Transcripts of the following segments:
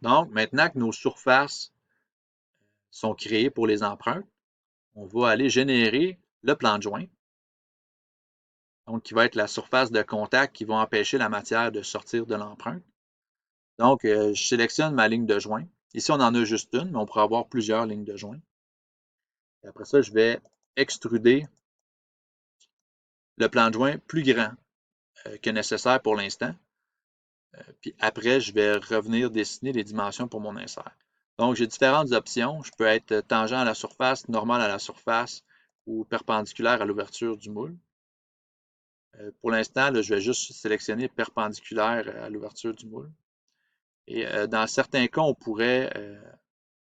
Donc, maintenant que nos surfaces sont créées pour les empreintes, on va aller générer le plan de joint. Donc, qui va être la surface de contact qui va empêcher la matière de sortir de l'empreinte. Donc, je sélectionne ma ligne de joint. Ici, on en a juste une, mais on pourrait avoir plusieurs lignes de joint. Et après ça, je vais extruder le plan de joint plus grand que nécessaire pour l'instant. Puis après, je vais revenir dessiner les dimensions pour mon insert. Donc, j'ai différentes options. Je peux être tangent à la surface, normal à la surface ou perpendiculaire à l'ouverture du moule. Pour l'instant, je vais juste sélectionner perpendiculaire à l'ouverture du moule. Et dans certains cas, on pourrait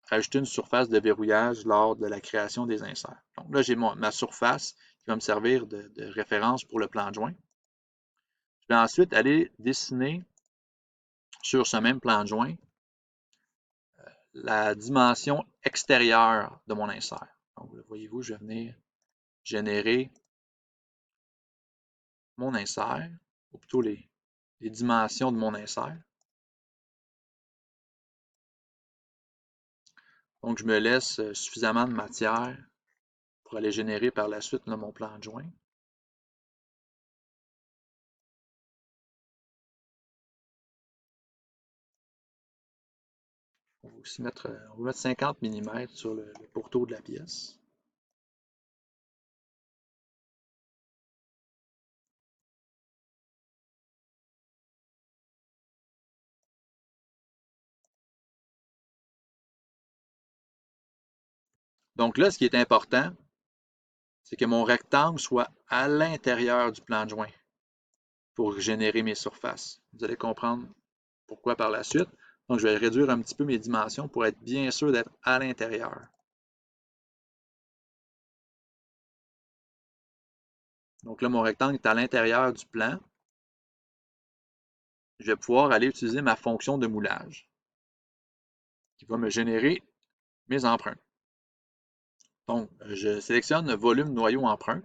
rajouter une surface de verrouillage lors de la création des inserts. Donc là, j'ai ma surface qui va me servir de référence pour le plan de joint. Je vais ensuite aller dessiner sur ce même plan de joint la dimension extérieure de mon insert. Donc, voyez-vous, je vais venir générer mon insert, ou plutôt les dimensions de mon insert. Donc, je me laisse suffisamment de matière pour aller générer par la suite là, mon plan de joint. On va aussi mettre, 50 mm sur le pourtour de la pièce. Donc là, ce qui est important, c'est que mon rectangle soit à l'intérieur du plan de joint pour générer mes surfaces. Vous allez comprendre pourquoi par la suite. Donc, je vais réduire un petit peu mes dimensions pour être bien sûr d'être à l'intérieur. Donc là, mon rectangle est à l'intérieur du plan. Je vais pouvoir aller utiliser ma fonction de moulage qui va me générer mes empreintes. Donc, je sélectionne le volume noyau empreinte.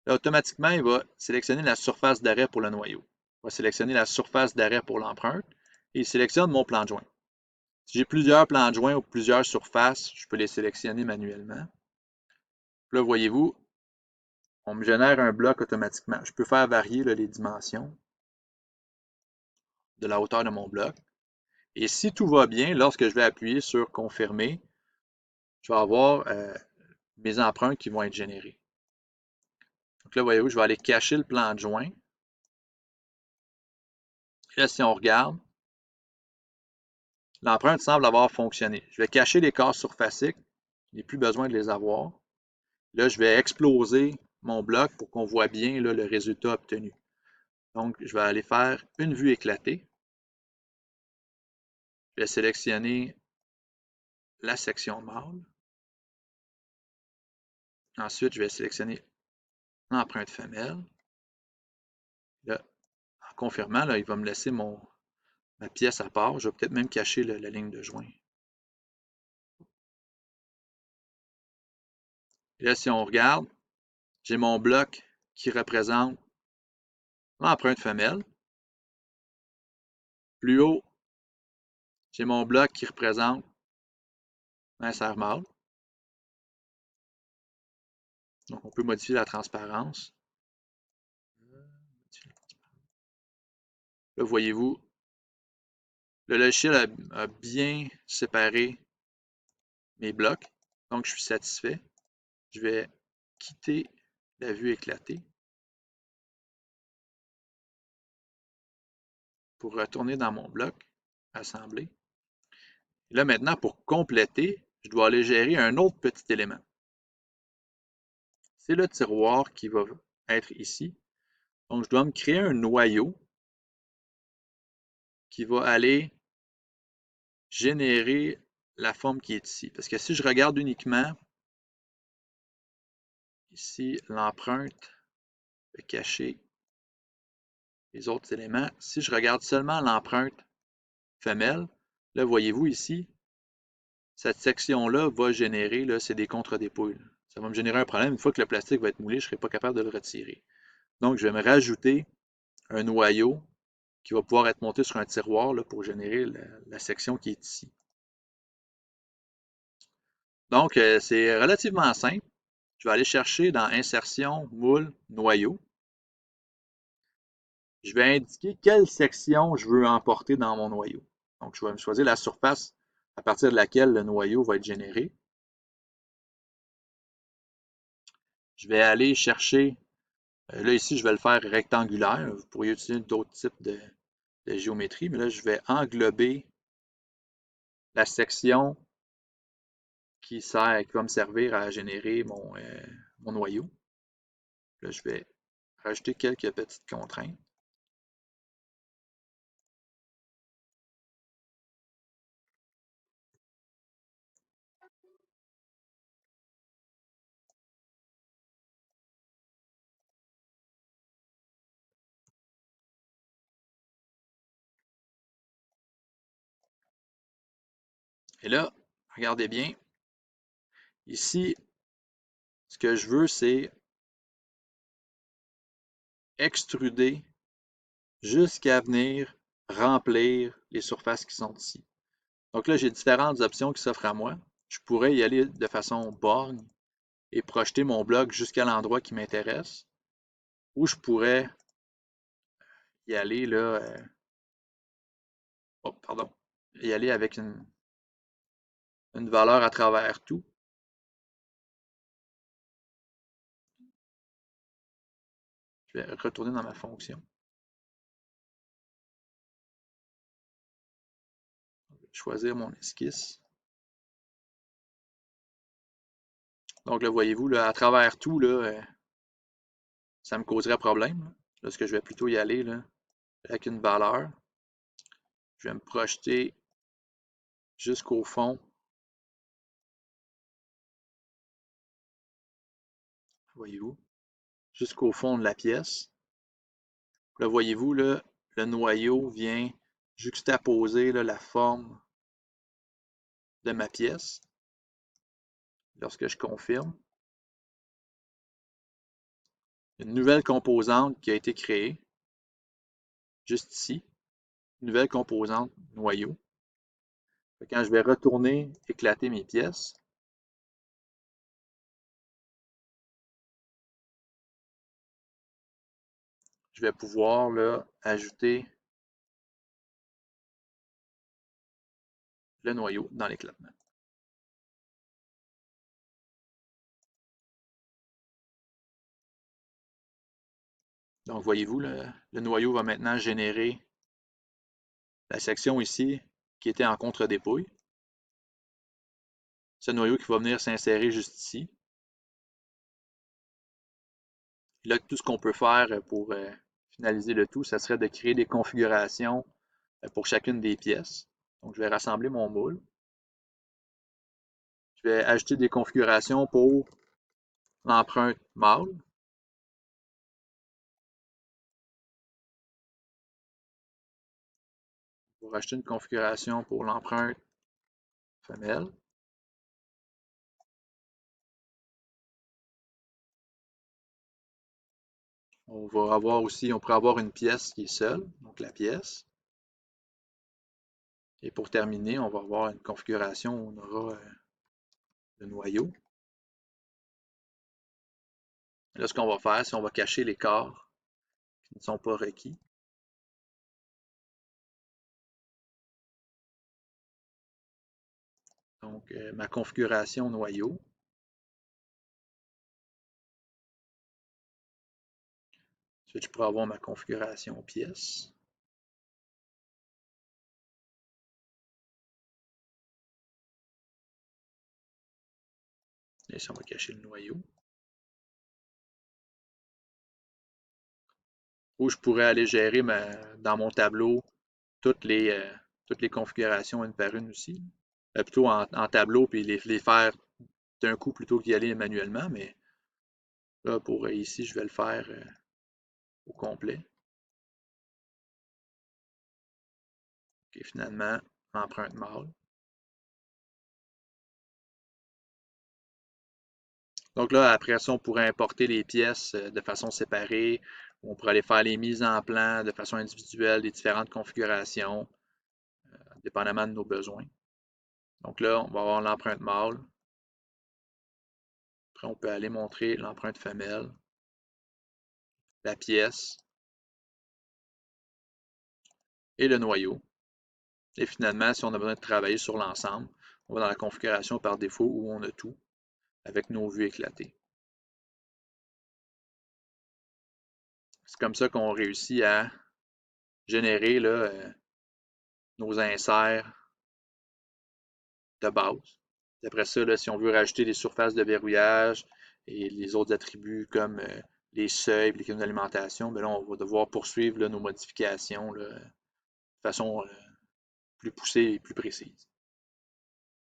Là, automatiquement, il va sélectionner la surface d'arrêt pour le noyau. Il va sélectionner la surface d'arrêt pour l'empreinte et il sélectionne mon plan de joint. Si j'ai plusieurs plans de joint ou plusieurs surfaces, je peux les sélectionner manuellement. Là, voyez-vous, on me génère un bloc automatiquement. Je peux faire varier là, les dimensions de la hauteur de mon bloc. Et si tout va bien, lorsque je vais appuyer sur confirmer, je vais avoir mes empreintes qui vont être générées. Donc là, voyez-vous, je vais aller cacher le plan de joint. Et là, si on regarde, l'empreinte semble avoir fonctionné. Je vais cacher les cases surfaciques. Je n'ai plus besoin de les avoir. Là, je vais exploser mon bloc pour qu'on voit bien là, le résultat obtenu. Donc, je vais aller faire une vue éclatée. Je vais sélectionner la section mâle. Ensuite, je vais sélectionner l'empreinte femelle. Là, en confirmant, là, il va me laisser ma pièce à part. Je vais peut-être même cacher la ligne de joint. Et là, si on regarde, j'ai mon bloc qui représente l'empreinte femelle. Plus haut, j'ai mon bloc qui représente l'insert mâle. Donc, on peut modifier la transparence. Là, voyez-vous, le logiciel a bien séparé mes blocs. Donc, je suis satisfait. Je vais quitter la vue éclatée pour retourner dans mon bloc, assembler. Et là, maintenant, pour compléter, je dois aller gérer un autre petit élément. C'est le tiroir qui va être ici. Donc, je dois me créer un noyau qui va aller générer la forme qui est ici. Parce que si je regarde uniquement ici l'empreinte, je vais cacher les autres éléments. Si je regarde seulement l'empreinte femelle, là, voyez-vous ici, cette section-là va générer, là, c'est des contre-dépouilles. Ça va me générer un problème. Une fois que le plastique va être moulé, je ne serai pas capable de le retirer. Donc, je vais me rajouter un noyau qui va pouvoir être monté sur un tiroir là, pour générer la section qui est ici. Donc, c'est relativement simple. Je vais aller chercher dans Insertion, Moule, Noyau. Je vais indiquer quelle section je veux emporter dans mon noyau. Donc, je vais me choisir la surface à partir de laquelle le noyau va être généré. Je vais aller chercher, là ici, je vais le faire rectangulaire. Vous pourriez utiliser d'autres types de géométrie, mais là, je vais englober la section qui va me servir à générer mon noyau. Là, je vais rajouter quelques petites contraintes. Et là, regardez bien, ici, ce que je veux, c'est extruder jusqu'à venir remplir les surfaces qui sont ici. Donc là, j'ai différentes options qui s'offrent à moi. Je pourrais y aller de façon borgne et projeter mon bloc jusqu'à l'endroit qui m'intéresse. Ou je pourrais y aller là, oh, pardon, y aller avec une valeur à travers tout. Je vais retourner dans ma fonction. Je vais choisir mon esquisse. Donc là, voyez-vous, là, à travers tout, là, ça me causerait problème. Là, ce que je vais plutôt y aller là, avec une valeur. Je vais me projeter jusqu'au fond. Voyez-vous, jusqu'au fond de la pièce. Là, voyez-vous, là, le noyau vient juxtaposer là, la forme de ma pièce. Lorsque je confirme, une nouvelle composante qui a été créée, juste ici, une nouvelle composante noyau. Quand je vais retourner éclater mes pièces, je vais pouvoir là, ajouter le noyau dans l'éclatement. Donc, voyez-vous, le noyau va maintenant générer la section ici qui était en contre-dépouille. Ce noyau qui va venir s'insérer juste ici. Là, tout ce qu'on peut faire pour finaliser le tout, ça serait de créer des configurations pour chacune des pièces. Donc, je vais rassembler mon moule. Je vais ajouter des configurations pour l'empreinte mâle. On va rajouter une configuration pour l'empreinte femelle. On va avoir aussi, on pourrait avoir une pièce qui est seule, donc la pièce. Et pour terminer, on va avoir une configuration où on aura le noyau. Là, ce qu'on va faire, c'est qu'on va cacher les corps qui ne sont pas requis. Donc, ma configuration noyau. Ensuite, je pourrais avoir ma configuration pièce. Et ici, on va cacher le noyau. Ou je pourrais aller gérer dans mon tableau toutes les configurations une par une aussi. Plutôt en tableau, puis les faire d'un coup plutôt qu'y aller manuellement, mais là, pour ici, je vais le faire au complet. Et finalement, empreinte mâle. Donc là, après ça, on pourrait importer les pièces de façon séparée On pourrait aller faire les mises en plan de façon individuelle des différentes configurations, dépendamment de nos besoins. Donc là, on va avoir l'empreinte mâle. Après, on peut aller montrer l'empreinte femelle, la pièce et le noyau. Et finalement, si on a besoin de travailler sur l'ensemble, on va dans la configuration par défaut où on a tout, avec nos vues éclatées. C'est comme ça qu'on réussit à générer là, nos inserts de base. Après ça, là, si on veut rajouter des surfaces de verrouillage et les autres attributs comme les seuils, les canaux d'alimentation, ben là, on va devoir poursuivre là, nos modifications là, de façon plus poussée et plus précise.